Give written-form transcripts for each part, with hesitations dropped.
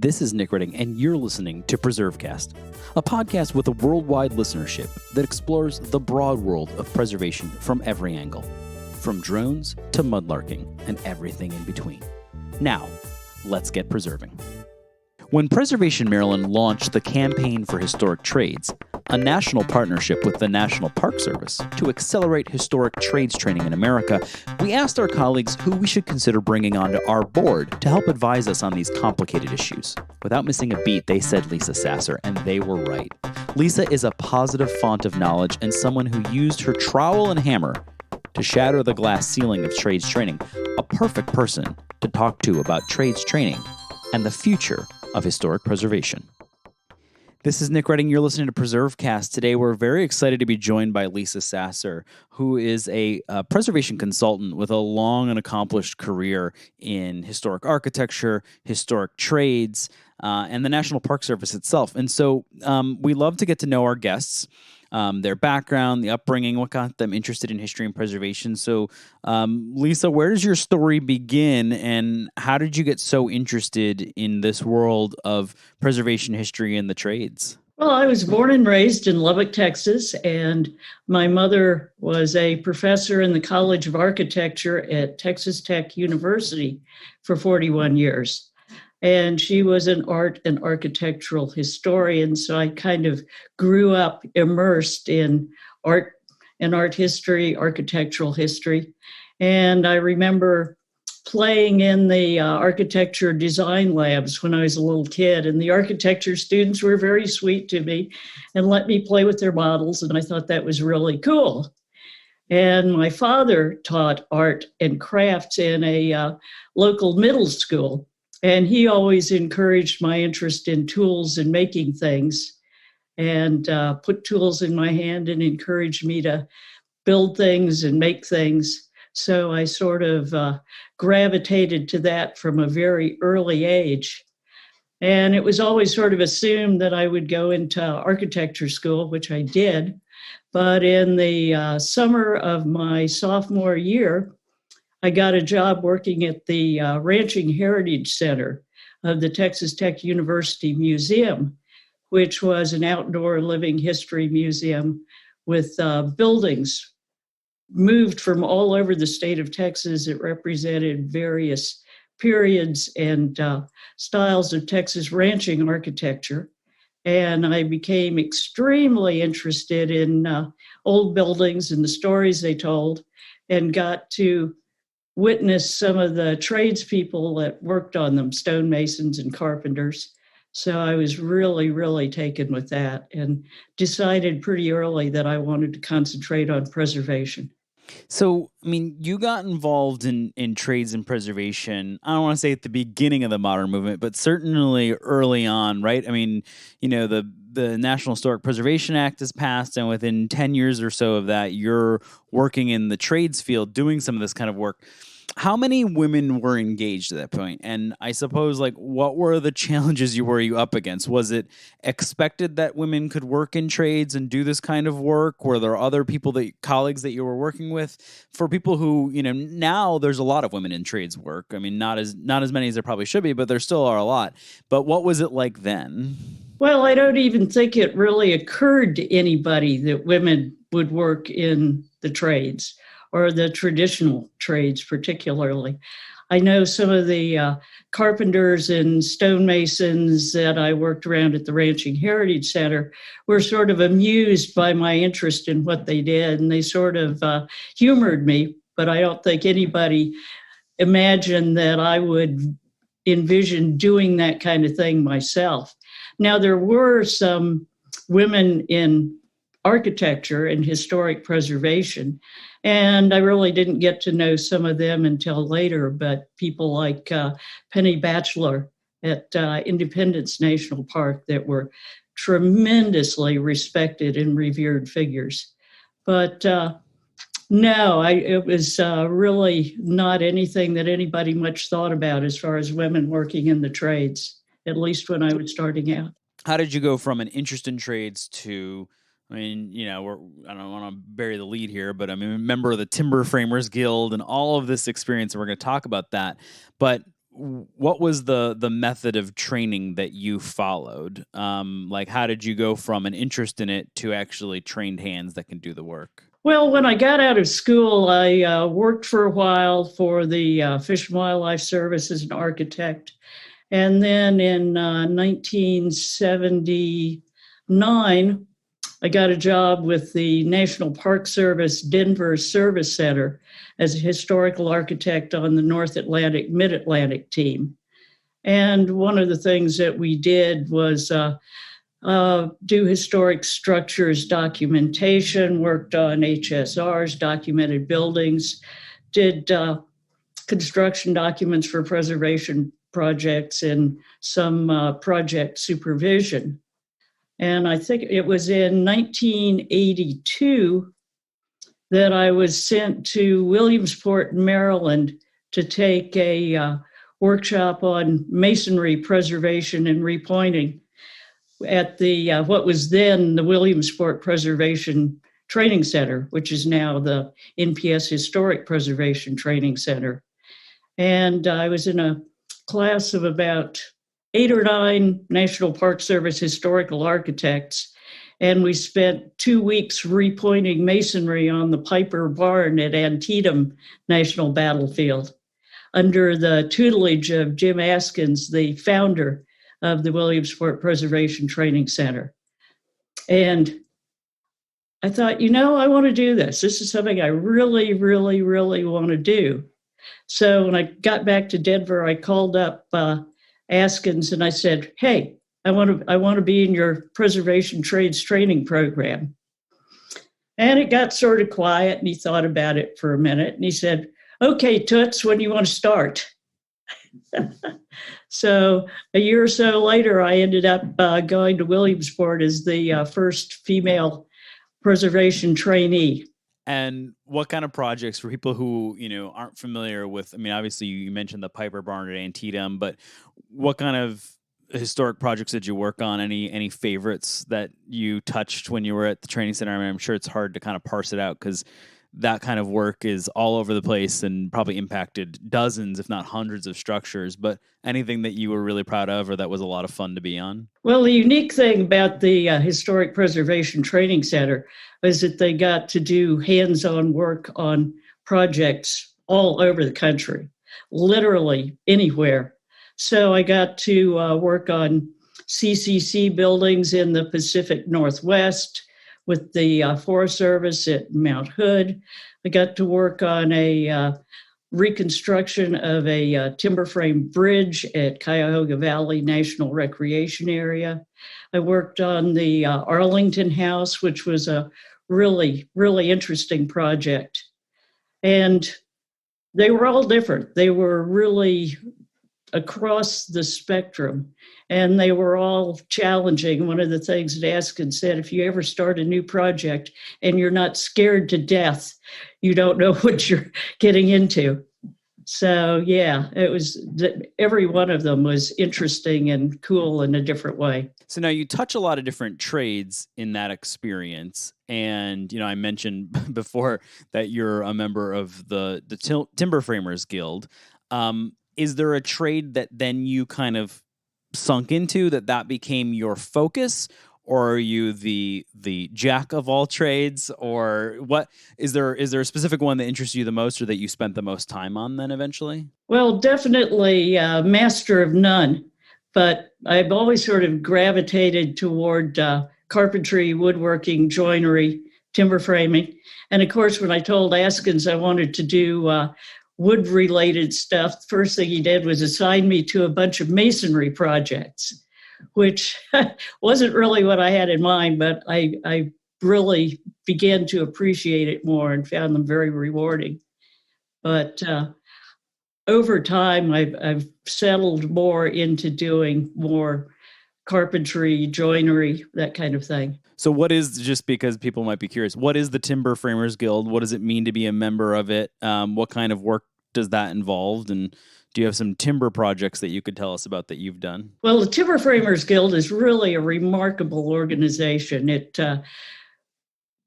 This is Nick Redding, and you're listening to PreserveCast, a podcast with a worldwide listenership that explores the broad world of preservation from every angle, from drones to mudlarking and everything in between. Now, let's get preserving. When Preservation Maryland launched the Campaign for Historic Trades, a national partnership with the National Park Service to accelerate historic trades training in America, we asked our colleagues who we should consider bringing onto our board to help advise us on these complicated issues. Without missing a beat, they said Lisa Sasser, and they were right. Lisa is a positive font of knowledge and someone who used her trowel and hammer to shatter the glass ceiling of trades training, a perfect person to talk to about trades training and the future of historic preservation. This is Nick Redding. You're listening to PreserveCast. Today, we're very excited to be joined by Lisa Sasser, who is a preservation consultant with a long and accomplished career in historic architecture, historic trades, and the National Park Service itself. And so we love to get to know our guests, their background, the upbringing, what got them interested in history and preservation. So, Lisa, where does your story begin, and how did you get so interested in this world of preservation history and the trades? Well, I was born and raised in Lubbock, Texas, and my mother was a professor in the College of Architecture at Texas Tech University for 41 years. And she was an art and architectural historian, so I kind of grew up immersed in art and art history, architectural history. And I remember playing in the architecture design labs when I was a little kid, and the architecture students were very sweet to me and let me play with their models, and I thought that was really cool. And my father taught art and crafts in a local middle school. And he always encouraged my interest in tools and making things, and put tools in my hand and encouraged me to build things and make things. So I sort of gravitated to that from a very early age. And it was always sort of assumed that I would go into architecture school, which I did. But in the summer of my sophomore year, I got a job working at the Ranching Heritage Center of the Texas Tech University Museum, which was an outdoor living history museum with buildings moved from all over the state of Texas. It represented various periods and styles of Texas ranching architecture. And I became extremely interested in old buildings and the stories they told, and got to witness some of the tradespeople that worked on them, stonemasons and carpenters. So I was really, really taken with that and decided pretty early that I wanted to concentrate on preservation. So, I mean, you got involved in trades and preservation, I don't want to say at the beginning of the modern movement, but certainly early on, right? I mean, you know, the National Historic Preservation Act is passed, and within 10 years or so of that, you're working in the trades field doing some of this kind of work. How many women were engaged at that point? And I suppose, like, what were the challenges you were up against? Was it expected that women could work in trades and do this kind of work? Were there other colleagues that you were working with? For people who, you know, now there's a lot of women in trades work. I mean, not as many as there probably should be, but there still are a lot. But what was it like then? Well, I don't even think it really occurred to anybody that women would work in the trades, or the traditional trades particularly. I know some of the carpenters and stonemasons that I worked around at the Ranching Heritage Center were sort of amused by my interest in what they did, and they sort of humored me, but I don't think anybody imagined that I would envision doing that kind of thing myself. Now, there were some women in architecture and historic preservation, and I really didn't get to know some of them until later, but people like Penny Batchelor at Independence National Park that were tremendously respected and revered figures. But no, it was really not anything that anybody much thought about as far as women working in the trades, at least when I was starting out. How did you go from an interest in trades to, I mean, you know, I don't want to bury the lead here, but I mean, a member of the Timber Framers Guild and all of this experience, and we're going to talk about that. But what was the method of training that you followed? Like, how did you go from an interest in it to actually trained hands that can do the work? Well, when I got out of school, I worked for a while for the Fish and Wildlife Service as an architect. And then in 1979, I got a job with the National Park Service Denver Service Center as a historical architect on the North Atlantic, Mid-Atlantic team. And one of the things that we did was do historic structures documentation, worked on HSRs, documented buildings, did construction documents for preservation projects and some project supervision. And I think it was in 1982 that I was sent to Williamsport, Maryland, to take a workshop on masonry preservation and repointing at the what was then the Williamsport Preservation Training Center, which is now the NPS Historic Preservation Training Center. And I was in a class of about 8 or 9 National Park Service historical architects, and we spent 2 weeks repointing masonry on the Piper Barn at Antietam National Battlefield under the tutelage of Jim Askins, the founder of the Williamsport Preservation Training Center. And I thought, I want to do this. This is something I really, really, really want to do. So when I got back to Denver, I called up Askins and I said, "Hey, I want to be in your preservation trades training program." And it got sort of quiet, and he thought about it for a minute, and he said, "Okay, Toots, when do you want to start?" So a year or so later, I ended up going to Williamsport as the first female preservation trainee. And what kind of projects for people who, aren't familiar with, obviously you mentioned the Piper Barn at Antietam, but what kind of historic projects did you work on? Any favorites that you touched when you were at the training center? I'm sure it's hard to kind of parse it out because that kind of work is all over the place and probably impacted dozens, if not hundreds of structures, but anything that you were really proud of or that was a lot of fun to be on? Well, the unique thing about the Historic Preservation Training Center is that they got to do hands-on work on projects all over the country, literally anywhere. So I got to work on CCC buildings in the Pacific Northwest, with the Forest Service at Mount Hood. I got to work on a reconstruction of a timber frame bridge at Cuyahoga Valley National Recreation Area. I worked on the Arlington House, which was a really, really interesting project. And they were all different. They were really across the spectrum, and they were all challenging. One of the things that Askin said, if you ever start a new project and you're not scared to death, you don't know what you're getting into. So yeah, it was, every one of them was interesting and cool in a different way. So now you touch a lot of different trades in that experience. And, I mentioned before that you're a member of the Timber Framers Guild. Is there a trade that then you kind of sunk into that became your focus, or are you the jack of all trades, or what? Is there a specific one that interests you the most or that you spent the most time on then eventually? Well, definitely master of none, but I've always sort of gravitated toward carpentry, woodworking, joinery, timber framing. And of course, when I told Askins I wanted to do wood-related stuff, the first thing he did was assign me to a bunch of masonry projects, which wasn't really what I had in mind, but I really began to appreciate it more and found them very rewarding. But over time, I've settled more into doing more carpentry, joinery, that kind of thing. So what is, just because people might be curious, what is the Timber Framers Guild? What does it mean to be a member of it? What kind of work does that involve? And do you have some timber projects that you could tell us about that you've done? Well, the Timber Framers Guild is really a remarkable organization. It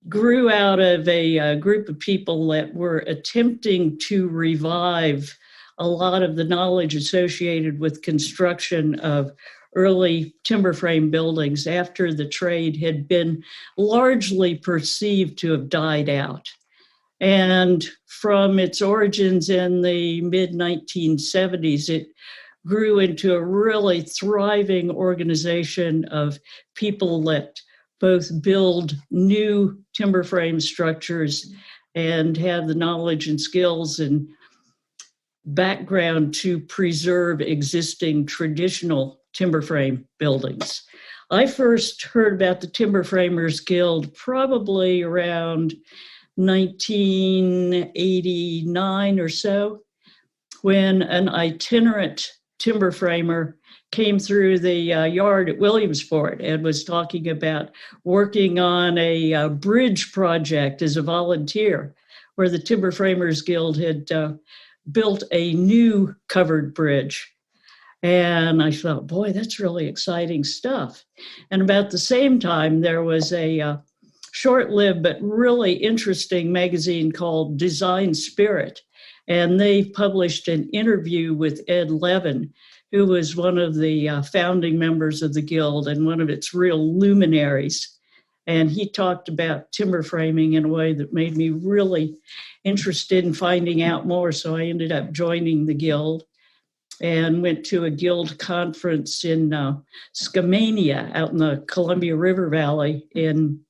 grew out of a group of people that were attempting to revive a lot of the knowledge associated with construction of early timber frame buildings after the trade had been largely perceived to have died out. And from its origins in the mid 1970s, it grew into a really thriving organization of people that both build new timber frame structures and have the knowledge and skills and background to preserve existing traditional timber frame buildings. I first heard about the Timber Framers Guild probably around 1989 or so, when an itinerant timber framer came through the yard at Williamsport and was talking about working on a bridge project as a volunteer, where the Timber Framers Guild had built a new covered bridge. And I thought, boy, that's really exciting stuff. And about the same time, there was a short-lived but really interesting magazine called Design Spirit. And they published an interview with Ed Levin, who was one of the founding members of the Guild and one of its real luminaries. And he talked about timber framing in a way that made me really interested in finding out more. So I ended up joining the Guild and went to a Guild conference in Skamania out in the Columbia River Valley in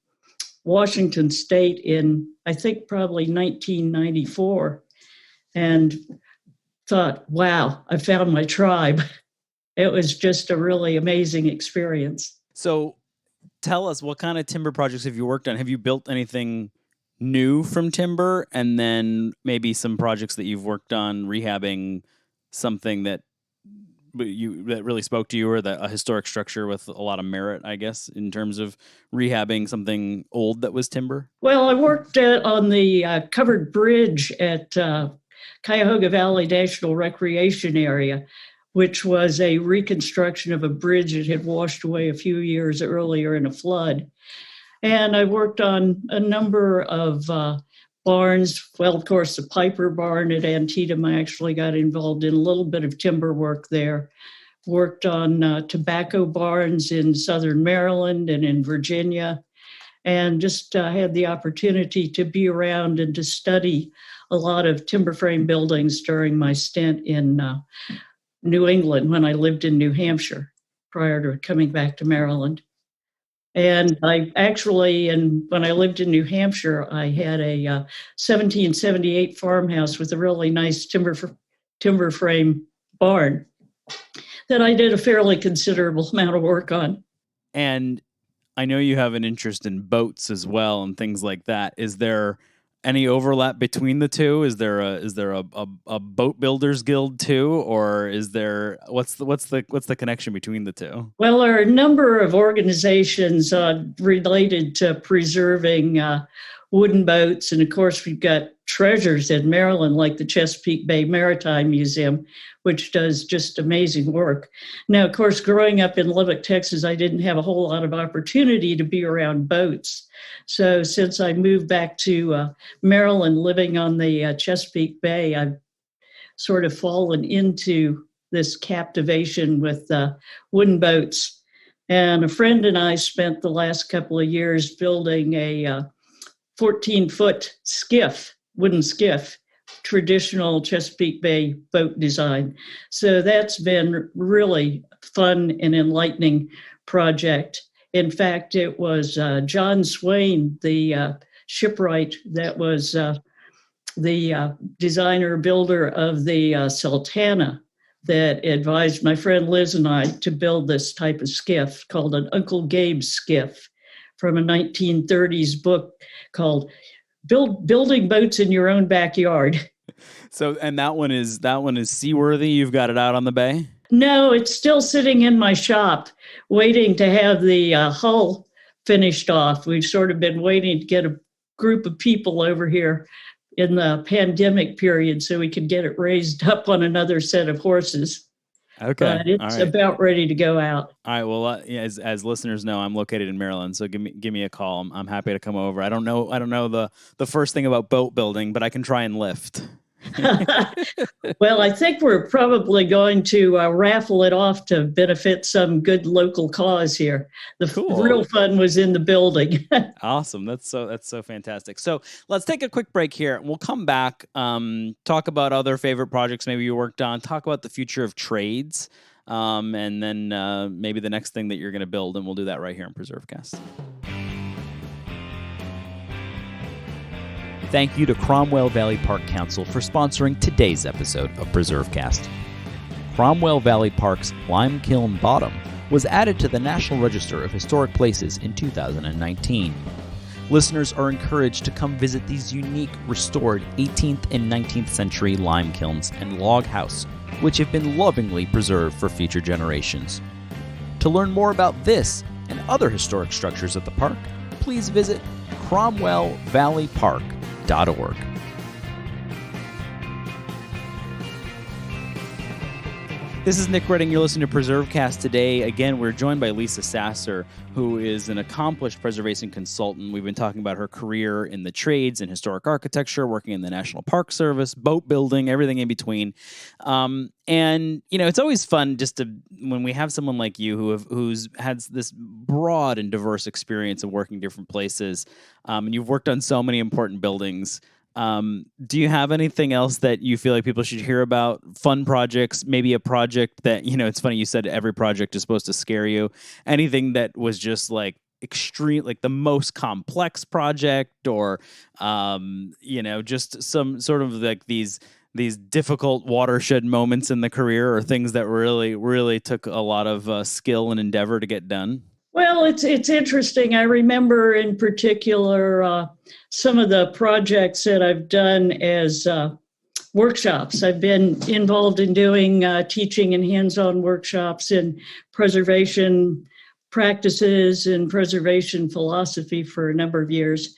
Washington State in, I think, probably 1994. And thought, wow, I found my tribe. It was just a really amazing experience. So tell us, what kind of timber projects have you worked on? Have you built anything new from timber? And then maybe some projects that you've worked on rehabbing something that really spoke to you, or a historic structure with a lot of merit, I guess, in terms of rehabbing something old that was timber? Well, I worked on the covered bridge at Cuyahoga Valley National Recreation Area, which was a reconstruction of a bridge that had washed away a few years earlier in a flood. And I worked on a number of barns. Well, of course, the Piper barn at Antietam, I actually got involved in a little bit of timber work there. Worked on tobacco barns in Southern Maryland and in Virginia, and just had the opportunity to be around and to study a lot of timber frame buildings during my stint in New England when I lived in New Hampshire prior to coming back to Maryland. And I actually, when I lived in New Hampshire, I had a 1778 farmhouse with a really nice timber frame barn that I did a fairly considerable amount of work on. And I know you have an interest in boats as well and things like that. Is there any overlap between the two? Is there a boat builders guild too, or is there what's the connection between the two? Well, there are a number of organizations related to preserving wooden boats, and of course we've got treasures in Maryland like the Chesapeake Bay Maritime Museum, which does just amazing work. Now, of course, growing up in Lubbock, Texas, I didn't have a whole lot of opportunity to be around boats. So since I moved back to Maryland, living on the Chesapeake Bay, I've sort of fallen into this captivation with wooden boats. And a friend and I spent the last couple of years building a 14-foot skiff, wooden skiff, traditional Chesapeake Bay boat design. So that's been really fun and enlightening project. In fact, it was John Swain, the shipwright that was the designer builder of the Sultana, that advised my friend Liz and I to build this type of skiff called an Uncle Gabe skiff from a 1930s book called Building Boats in Your Own Backyard. So, and that one is seaworthy? You've got it out on the bay? No, it's still sitting in my shop, waiting to have the hull finished off. We've sort of been waiting to get a group of people over here in the pandemic period so we could get it raised up on another set of horses. Okay. But it's about ready to go out. All right. Well, as listeners know, I'm located in Maryland, so give me a call. I'm happy to come over. I don't know the first thing about boat building, but I can try and lift. Well, I think we're probably going to raffle it off to benefit some good local cause here. The Cool. real fun was in the building. Awesome. That's so fantastic. So let's take a quick break here. We'll come back, talk about other favorite projects maybe you worked on, talk about the future of trades, and then maybe the next thing that you're going to build, and we'll do that right here on PreserveCast. Thank you to Cromwell Valley Park Council for sponsoring today's episode of PreserveCast. Cromwell Valley Park's Lime Kiln Bottom was added to the National Register of Historic Places in 2019. Listeners are encouraged to come visit these unique, restored 18th and 19th century lime kilns and log house, which have been lovingly preserved for future generations. To learn more about this and other historic structures at the park, please visit cromwellvalleypark.org. This is Nick Redding. You're listening to PreserveCast today. Again, we're joined by Lisa Sasser, who is an accomplished preservation consultant. We've been talking about her career in the trades and historic architecture, working in the National Park Service, boat building, everything in between. And it's always fun just to when we have someone like you who's had this broad and diverse experience of working different places, and you've worked on so many important buildings. Do you have anything else that you feel like people should hear about? Fun projects, maybe a project that, it's funny you said every project is supposed to scare you. Anything that was just like extreme, like the most complex project, or, just some sort of like these difficult watershed moments in the career, or things that really, really took a lot of skill and endeavor to get done? Well, it's interesting. I remember in particular some of the projects that I've done as workshops. I've been involved in doing teaching and hands-on workshops in preservation practices and preservation philosophy for a number of years.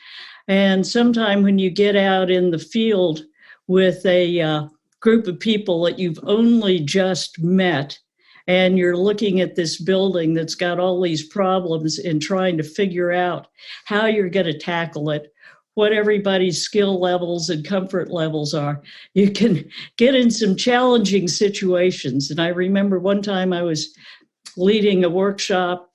And sometime when you get out in the field with a group of people that you've only just met, and you're looking at this building that's got all these problems and trying to figure out how you're going to tackle it, what everybody's skill levels and comfort levels are, you can get in some challenging situations. And I remember one time I was leading a workshop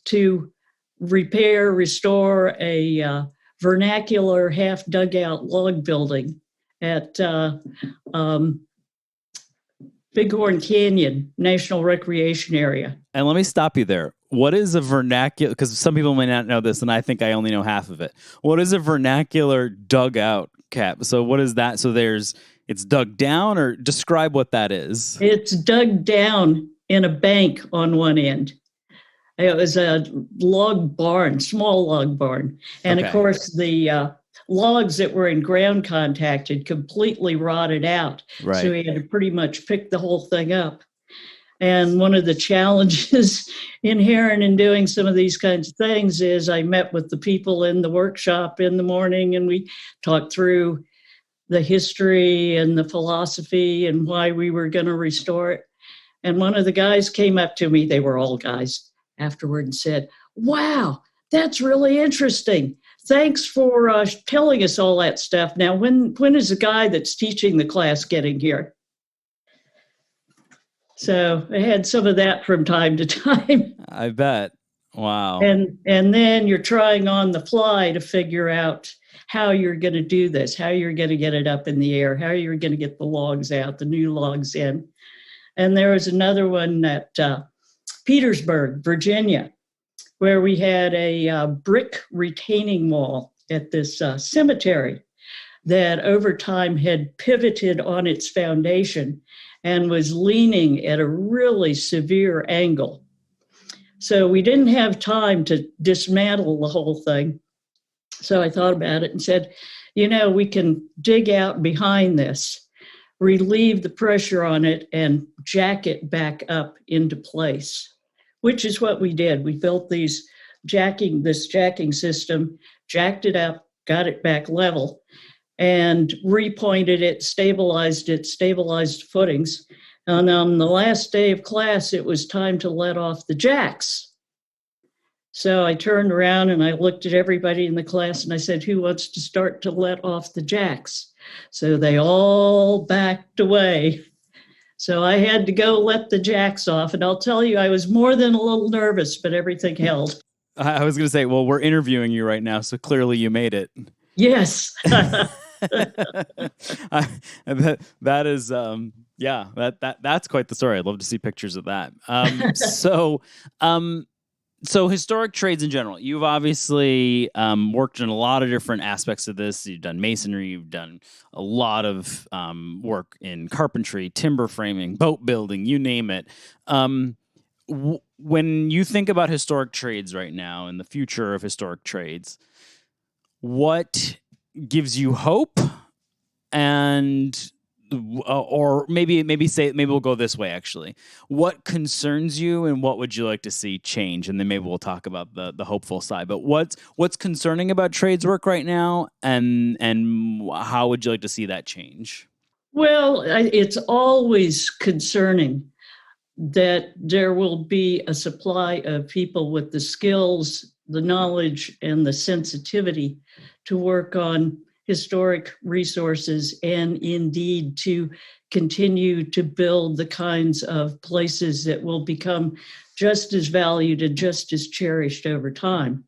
to restore a vernacular half dugout log building at Bighorn Canyon National Recreation Area. And let me stop you there. What is a vernacular? Because some people may not know this, and I think I only know half of it. What is a vernacular dugout, Cap? So what is that? So it's dug down, or describe what that is. It's dug down in a bank on one end. It was a log barn, small log barn. And Of course, the logs that were in ground contact had completely rotted out. Right. So we had to pretty much pick the whole thing up. And one of the challenges inherent in doing some of these kinds of things is I met with the people in the workshop in the morning, and we talked through the history and the philosophy and why we were going to restore it. And one of the guys came up to me, they were all guys, afterward, and said, "Wow, that's really interesting. Thanks for telling us all that stuff. Now, when is the guy that's teaching the class getting here?" So I had some of that from time to time. I bet. Wow. And then you're trying on the fly to figure out how you're going to do this, how you're going to get it up in the air, how you're going to get the logs out, the new logs in. And there was another one at Petersburg, Virginia, where we had a brick retaining wall at this cemetery that over time had pivoted on its foundation and was leaning at a really severe angle. So we didn't have time to dismantle the whole thing. So I thought about it and said, we can dig out behind this, relieve the pressure on it, and jack it back up into place, which is what we did. We built this jacking system, jacked it up, got it back level, and repointed it, stabilized footings. And on the last day of class, it was time to let off the jacks. So I turned around and I looked at everybody in the class and I said, "Who wants to start to let off the jacks?" So they all backed away. So I had to go let the jacks off. And I'll tell you, I was more than a little nervous, but everything held. I was going to say, well, we're interviewing you right now, so clearly you made it. Yes. That is, that's quite the story. I'd love to see pictures of that. So historic trades in general, you've obviously worked in a lot of different aspects of this. You've done masonry, you've done a lot of work in carpentry, timber framing, boat building, you name it. When you think about historic trades right now and the future of historic trades, what gives you hope? And or maybe we'll go this way, actually. What concerns you and what would you like to see change? And then maybe we'll talk about the hopeful side. But what's concerning about trades work right now, and how would you like to see that change? Well, it's always concerning that there will be a supply of people with the skills, the knowledge, and the sensitivity to work on historic resources and indeed to continue to build the kinds of places that will become just as valued and just as cherished over time.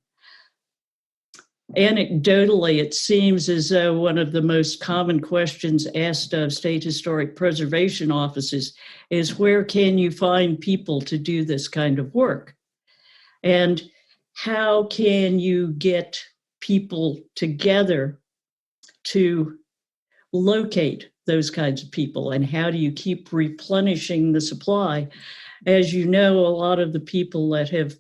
Anecdotally, it seems as though one of the most common questions asked of state historic preservation offices is, where can you find people to do this kind of work? And how can you get people together to locate those kinds of people? And how do you keep replenishing the supply? As you know, a lot of the people that have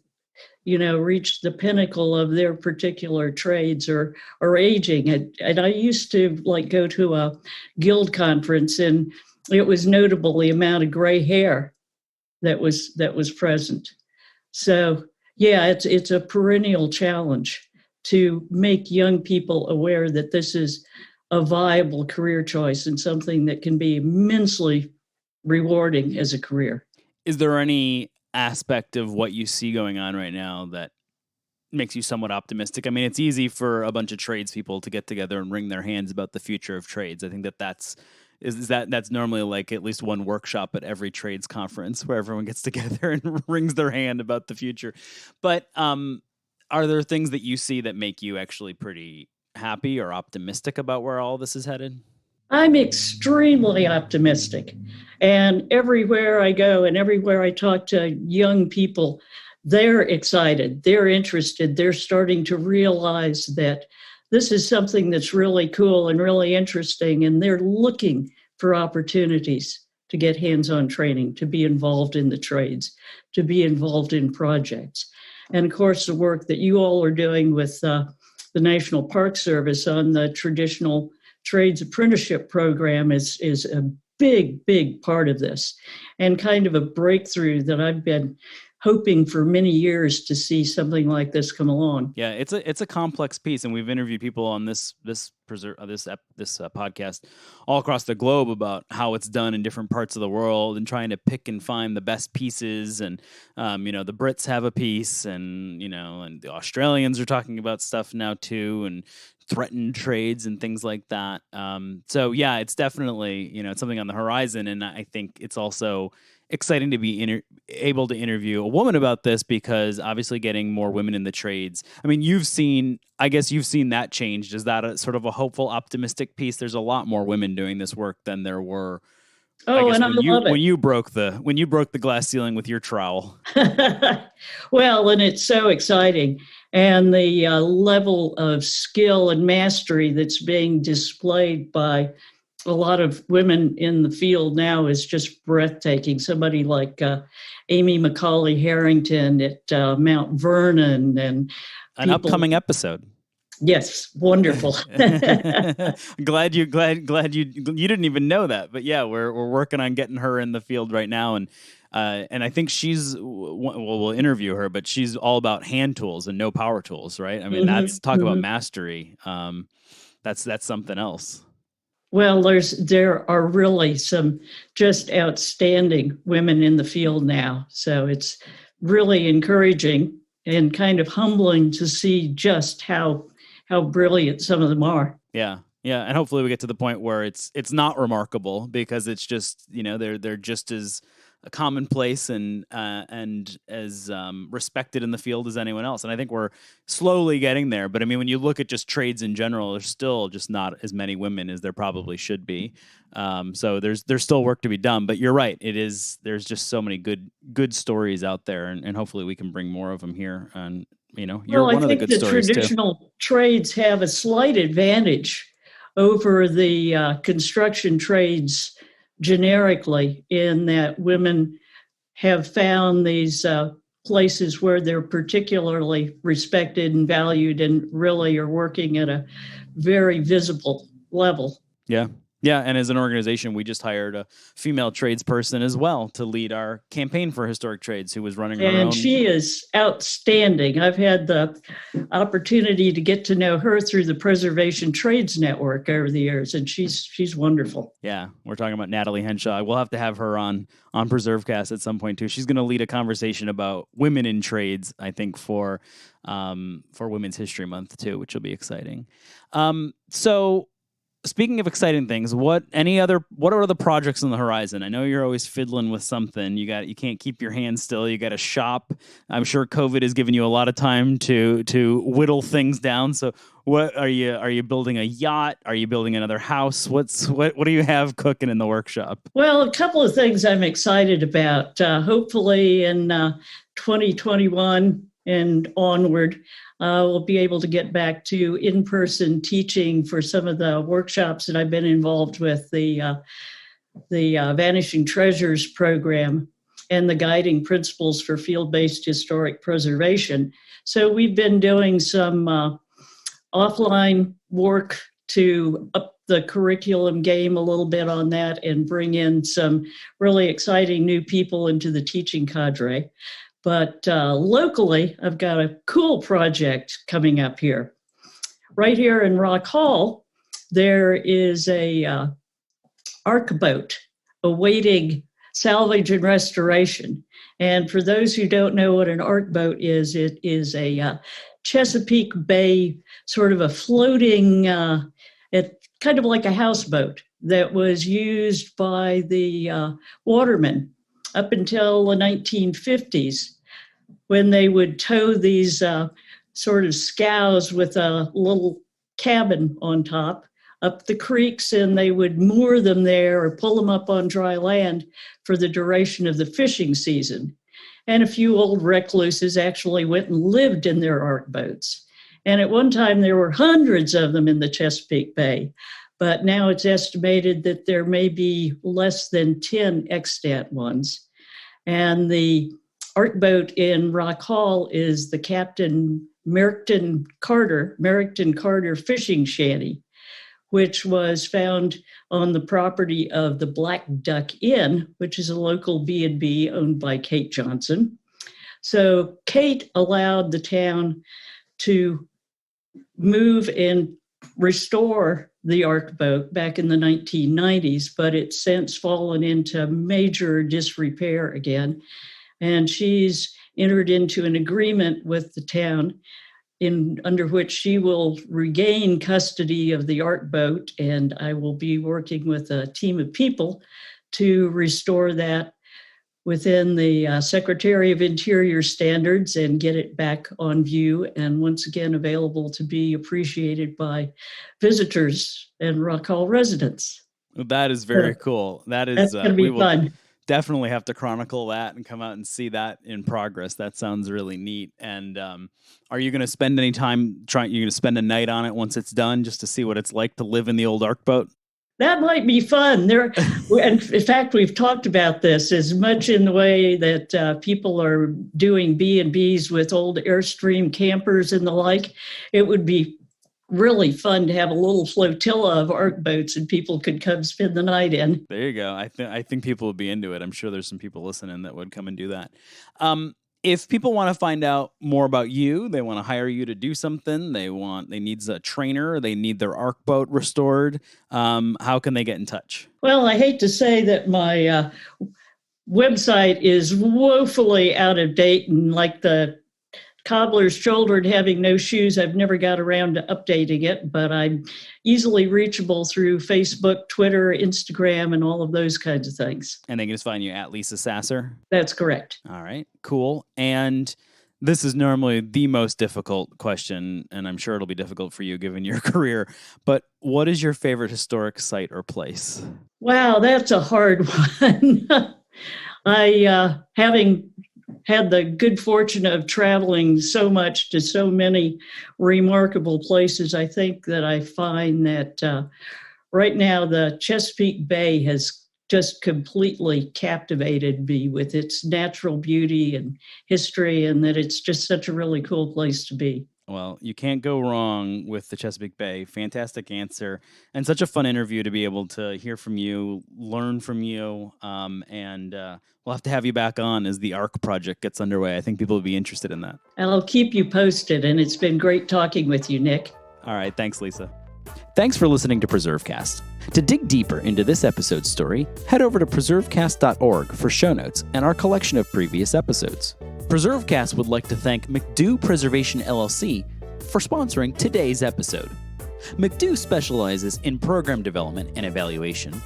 reached the pinnacle of their particular trades are aging. And I used to go to a guild conference, and it was notable the amount of gray hair that was present. So yeah, it's a perennial challenge to make young people aware that this is a viable career choice and something that can be immensely rewarding as a career. Is there any aspect of what you see going on right now that makes you somewhat optimistic? I mean, it's easy for a bunch of tradespeople to get together and wring their hands about the future of trades. I think that's normally like at least one workshop at every trades conference where everyone gets together and wrings their hand about the future. But are there things that you see that make you actually pretty happy or optimistic about where all this is headed? I'm extremely optimistic. And everywhere I go and everywhere I talk to young people, they're excited, they're interested, they're starting to realize that this is something that's really cool and really interesting, and they're looking for opportunities to get hands-on training, to be involved in the trades, to be involved in projects. And of course, the work that you all are doing with the National Park Service on the traditional trades apprenticeship program is a big part of this, and kind of a breakthrough that I've been hoping for many years to see something like this come along. Yeah, it's a complex piece, and we've interviewed people on this podcast all across the globe about how it's done in different parts of the world and trying to pick and find the best pieces. And the Brits have a piece, and and the Australians are talking about stuff now too, and threatened trades and things like that. So yeah, it's definitely it's something on the horizon, and I think it's also exciting to be able to interview a woman about this, because obviously getting more women in the trades. I mean, you've seen that change. Is that a sort of a hopeful, optimistic piece? There's a lot more women doing this work than there were. Oh, and I love it. When you broke the glass ceiling with your trowel. Well, and it's so exciting. And the level of skill and mastery that's being displayed by a lot of women in the field now is just breathtaking. Somebody like Amy McCauley Harrington at Mount Vernon, and an upcoming episode. Yes, wonderful. glad you didn't even know that, but yeah, we're working on getting her in the field right now, and I think we'll interview her, but she's all about hand tools and no power tools, right? I mean, that's talk about mastery. That's something else. Well, there are really some just outstanding women in the field now. So it's really encouraging and kind of humbling to see just how brilliant some of them are. Yeah. Yeah, and hopefully we get to the point where it's not remarkable because it's just, they're just as commonplace and as respected in the field as anyone else. And I think we're slowly getting there. But I mean, when you look at just trades in general, there's still just not as many women as there probably should be. So there's still work to be done. But you're right. There's just so many good stories out there, and hopefully we can bring more of them here. And you're one of the good stories too. Traditional trades have a slight advantage over the construction trades generically, in that women have found these places where they're particularly respected and valued and really are working at a very visible level. Yeah. Yeah, and as an organization, we just hired a female tradesperson as well to lead our campaign for historic trades, who was running her own. And she is outstanding. I've had the opportunity to get to know her through the Preservation Trades Network over the years, and she's wonderful. Yeah, we're talking about Natalie Henshaw. We'll have to have her on PreserveCast at some point too. She's going to lead a conversation about women in trades, I think, for Women's History Month too, which will be exciting. So, speaking of exciting things, what are the projects on the horizon? I know you're always fiddling with something. You can't keep your hands still. You got to shop. I'm sure COVID has given you a lot of time to whittle things down. So what are you building a yacht? Are you building another house? What do you have cooking in the workshop? Well, a couple of things I'm excited about. Hopefully in 2021 and onward, we'll be able to get back to in-person teaching for some of the workshops that I've been involved with, the Vanishing Treasures program and the guiding principles for field-based historic preservation. So we've been doing some offline work to up the curriculum game a little bit on that and bring in some really exciting new people into the teaching cadre. But locally, I've got a cool project coming up here. Right here in Rock Hall, there is a ark boat awaiting salvage and restoration. And for those who don't know what an ark boat is, it is a Chesapeake Bay, sort of a floating, kind of like a houseboat that was used by the watermen up until the 1950s, when they would tow these sort of scows with a little cabin on top up the creeks, and they would moor them there or pull them up on dry land for the duration of the fishing season. And a few old recluses actually went and lived in their ark boats. And at one time, there were hundreds of them in the Chesapeake Bay. But now it's estimated that there may be less than 10 extant ones. And the ark boat in Rock Hall is the Captain Merrickton Carter fishing shanty, which was found on the property of the Black Duck Inn, which is a local B&B owned by Kate Johnson. So Kate allowed the town to move and restore the ark boat back in the 1990s, but it's since fallen into major disrepair again. And she's entered into an agreement with the town under which she will regain custody of the ark boat, and I will be working with a team of people to restore that within the Secretary of Interior standards and get it back on view and once again available to be appreciated by visitors and Rock Hall residents. That is very cool. That's going to be fun. Definitely have to chronicle that and come out and see that in progress. That sounds really neat. And are you going to spend any time you're going to spend a night on it once it's done, just to see what it's like to live in the old ark boat? That might be fun. In fact, we've talked about this as much in the way that people are doing B&Bs with old Airstream campers and the like. It would be really fun to have a little flotilla of ark boats and people could come spend the night in. There you go. I think people would be into it. I'm sure there's some people listening that would come and do that. If people want to find out more about you, they want to hire you to do something, they need a trainer, they need their ark boat restored, how can they get in touch? Well, I hate to say that my website is woefully out of date and like the cobbler's children having no shoes, I've never got around to updating it, but I'm easily reachable through Facebook, Twitter, Instagram, and all of those kinds of things. And they can just find you at Lisa Sasser? That's correct. All right, cool. And this is normally the most difficult question, and I'm sure it'll be difficult for you given your career, but what is your favorite historic site or place? Wow, that's a hard one. Having had the good fortune of traveling so much to so many remarkable places, I think that I find that right now the Chesapeake Bay has just completely captivated me with its natural beauty and history, and that it's just such a really cool place to be. Well, you can't go wrong with the Chesapeake Bay. Fantastic answer. And such a fun interview to be able to hear from you, learn from you. And we'll have to have you back on as the ARC project gets underway. I think people will be interested in that. I'll keep you posted. And it's been great talking with you, Nick. All right. Thanks, Lisa. Thanks for listening to PreserveCast. To dig deeper into this episode's story, head over to PreserveCast.org for show notes and our collection of previous episodes. PreserveCast would like to thank McDo Preservation LLC for sponsoring today's episode. McDo specializes in program development and evaluation,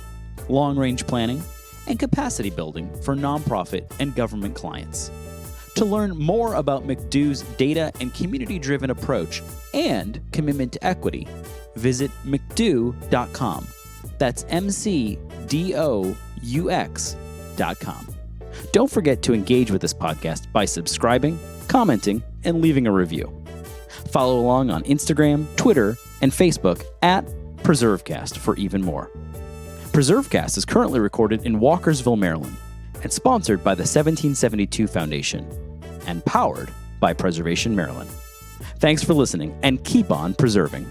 long-range planning, and capacity building for nonprofit and government clients. To learn more about McDo's data and community-driven approach and commitment to equity, visit mcdou.com. That's MCDOUX.com. Don't forget to engage with this podcast by subscribing, commenting, and leaving a review. Follow along on Instagram, Twitter, and Facebook at PreserveCast for even more. PreserveCast is currently recorded in Walkersville, Maryland, and sponsored by the 1772 Foundation, and powered by Preservation Maryland. Thanks for listening, and keep on preserving.